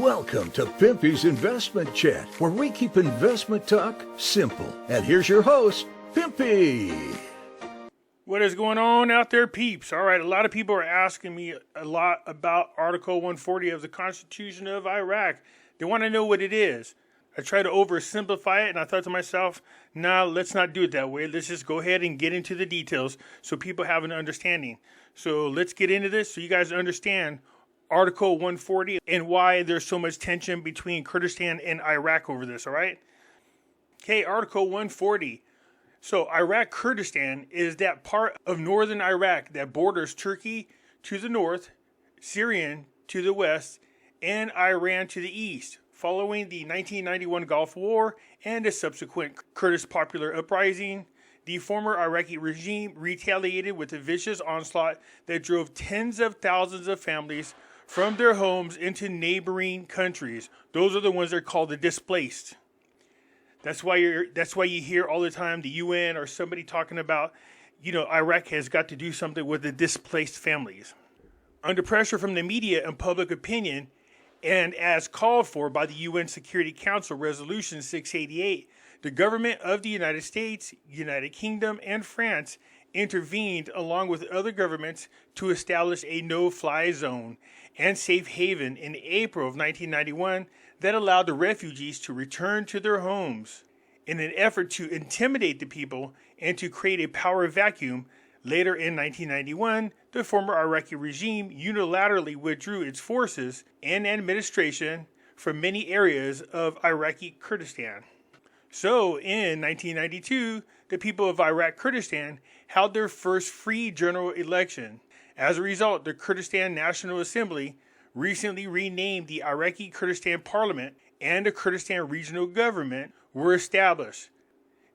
Welcome to Pimpy's Investment Chat, where we keep investment talk simple. And here's your host, Pimpy. What is going on out there, peeps? All right, a lot of people are asking me a lot about Article 140 of the Constitution of Iraq. They want to know what it is. I try to oversimplify it, and I thought to myself, nah, let's not do it that way. Let's just go ahead and get into the details so people have an understanding. So let's get into this so you guys understand Article 140 and why there's so much tension between Kurdistan and Iraq over this, all right? Okay, Article 140. So Iraq Kurdistan is that part of northern Iraq that borders Turkey to the north, Syrian to the west, and Iran to the east. Following the 1991 Gulf War and the subsequent Kurdish popular uprising, the former Iraqi regime retaliated with a vicious onslaught that drove tens of thousands of families from their homes into neighboring countries. Those are the ones that are called the displaced. That's why you hear all the time the UN or somebody talking about, Iraq has got to do something with the displaced families. Under pressure from the media and public opinion, and as called for by the UN Security Council Resolution 688, the government of the United States, United Kingdom, and France intervened along with other governments to establish a no-fly zone and safe haven in April of 1991 that allowed the refugees to return to their homes. In an effort to intimidate the people and to create a power vacuum, later in 1991, the former Iraqi regime unilaterally withdrew its forces and administration from many areas of Iraqi Kurdistan. So, in 1992, the people of Iraq Kurdistan held their first free general election. As a result, the Kurdistan National Assembly recently renamed the Iraqi Kurdistan Parliament and the Kurdistan Regional Government were established.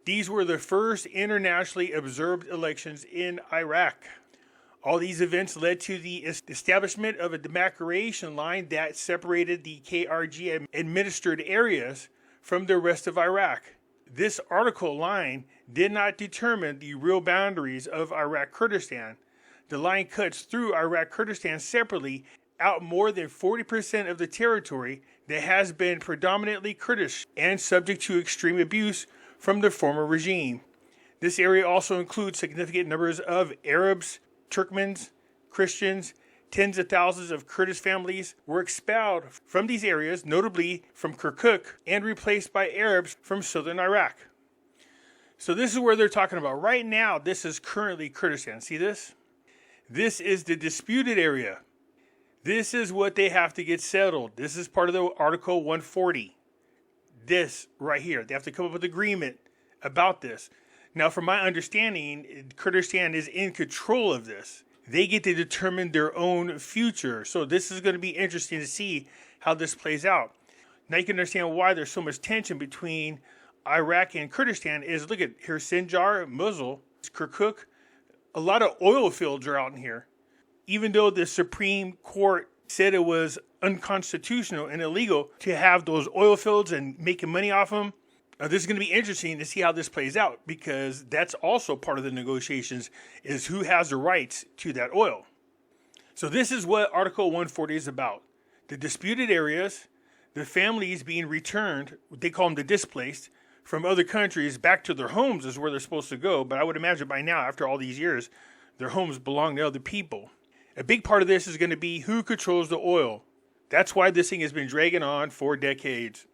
These were the first internationally observed elections in Iraq. All these events led to the establishment of a demarcation line that separated the KRG administered areas from the rest of Iraq. This article line did not determine the real boundaries of Iraq Kurdistan. The line cuts through Iraq Kurdistan separately out more than 40% of the territory that has been predominantly Kurdish and subject to extreme abuse from the former regime. This area also includes significant numbers of Arabs, Turkmens, Christians. Tens of thousands of Kurdish families were expelled from these areas, notably from Kirkuk, and replaced by Arabs from southern Iraq. So this is where they're talking about. Right now, this is currently Kurdistan. See this? This is the disputed area. This is what they have to get settled. This is part of the Article 140. This right here. They have to come up with agreement about this. Now, from my understanding, Kurdistan is in control of this. They get to determine their own future. So this is going to be interesting to see how this plays out. Now you can understand why there's so much tension between Iraq and Kurdistan is, look at here, Sinjar, Mosul, Kirkuk. A lot of oil fields are out in here. Even though the Supreme Court said it was unconstitutional and illegal to have those oil fields and making money off them, this is going to be interesting to see how this plays out, because that's also part of the negotiations, is who has the rights to that oil. So this is what Article 140 is about. The disputed areas, the families being returned, they call them the displaced, from other countries back to their homes is where they're supposed to go. But I would imagine by now, after all these years, their homes belong to other people. A big part of this is going to be who controls the oil. That's why this thing has been dragging on for decades.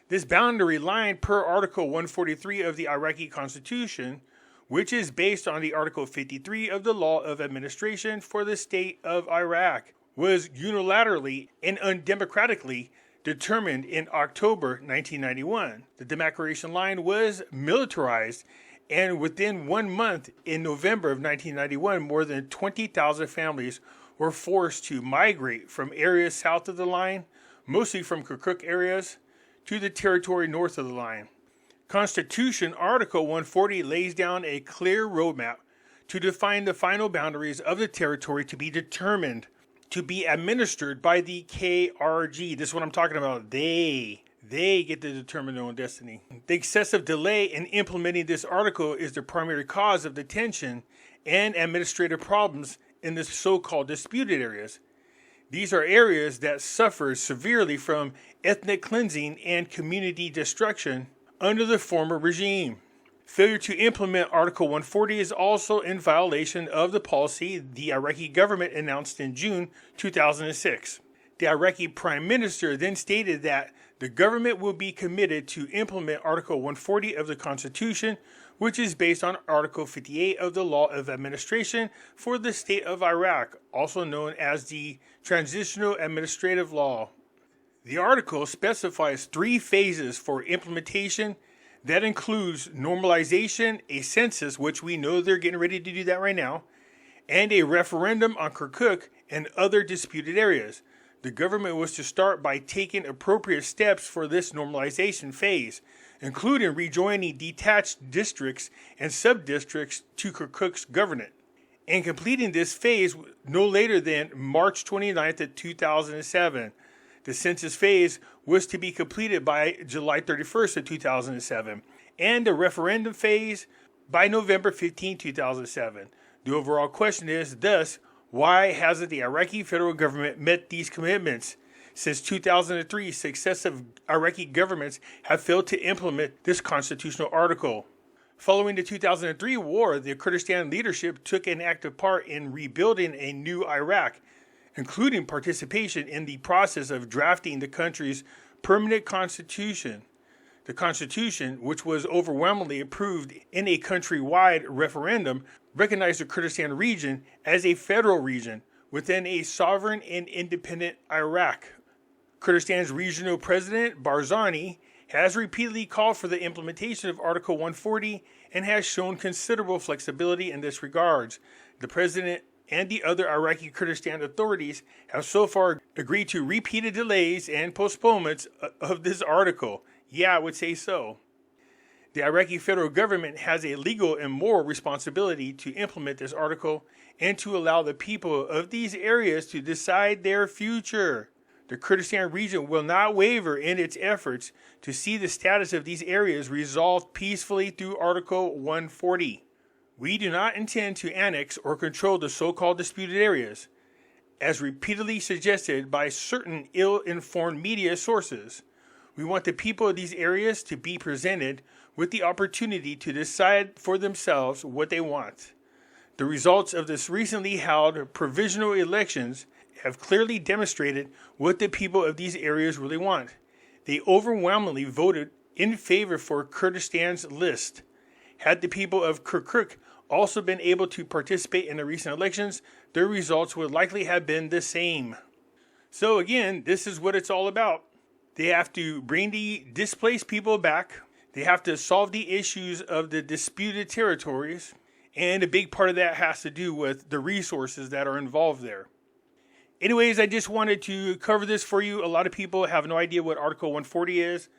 This boundary line per Article 143 of the Iraqi Constitution, which is based on the Article 53 of the Law of Administration for the State of Iraq, was unilaterally and undemocratically determined in October 1991. The demarcation line was militarized, and within 1 month, in November of 1991, more than 20,000 families were forced to migrate from areas south of the line, mostly from Kirkuk areas, to the territory north of the line. Constitution Article 140 lays down a clear roadmap to define the final boundaries of the territory to be determined, to be administered by the KRG. This is what I'm talking about. They get to determine their own destiny. The excessive delay in implementing this article is the primary cause of the tension and administrative problems in the so-called disputed areas. These are areas that suffered severely from ethnic cleansing and community destruction under the former regime. Failure to implement Article 140 is also in violation of the policy the Iraqi government announced in June 2006. The Iraqi Prime Minister then stated that the government will be committed to implement Article 140 of the Constitution, which is based on Article 58 of the Law of Administration for the State of Iraq, also known as the Transitional Administrative Law. The article specifies 3 phases for implementation. That includes normalization, a census, which we know they're getting ready to do that right now, and a referendum on Kirkuk and other disputed areas. The government was to start by taking appropriate steps for this normalization phase, including rejoining detached districts and sub-districts to Kirkuk's governorate, and completing this phase no later than March 29th of 2007. The census phase was to be completed by July 31st of 2007, and the referendum phase by November 15, 2007. The overall question is, thus, why hasn't the Iraqi federal government met these commitments? Since 2003, successive Iraqi governments have failed to implement this constitutional article. Following the 2003 war, the Kurdistan leadership took an active part in rebuilding a new Iraq, including participation in the process of drafting the country's permanent constitution. The constitution, which was overwhelmingly approved in a countrywide referendum, recognized the Kurdistan region as a federal region within a sovereign and independent Iraq. Kurdistan's regional president, Barzani, has repeatedly called for the implementation of Article 140 and has shown considerable flexibility in this regard. The president and the other Iraqi Kurdistan authorities have so far agreed to repeated delays and postponements of this article. Yeah, I would say so. The Iraqi federal government has a legal and moral responsibility to implement this article and to allow the people of these areas to decide their future. The Kurdistan region will not waver in its efforts to see the status of these areas resolved peacefully through Article 140. We do not intend to annex or control the so-called disputed areas, as repeatedly suggested by certain ill-informed media sources. We want the people of these areas to be presented with the opportunity to decide for themselves what they want. The results of this recently held provisional elections have clearly demonstrated what the people of these areas really want. They overwhelmingly voted in favor for Kurdistan's list. Had the people of Kirkuk also been able to participate in the recent elections, their results would likely have been the same. So again, this is what it's all about. They have to bring the displaced people back. They have to solve the issues of the disputed territories. And a big part of that has to do with the resources that are involved there. Anyways, I just wanted to cover this for you. A lot of people have no idea what Article 140 is.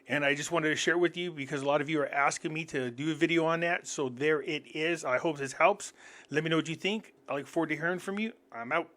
And I just wanted to share it with you because a lot of you are asking me to do a video on that. So there it is. I hope this helps. Let me know what you think. I look forward to hearing from you. I'm out.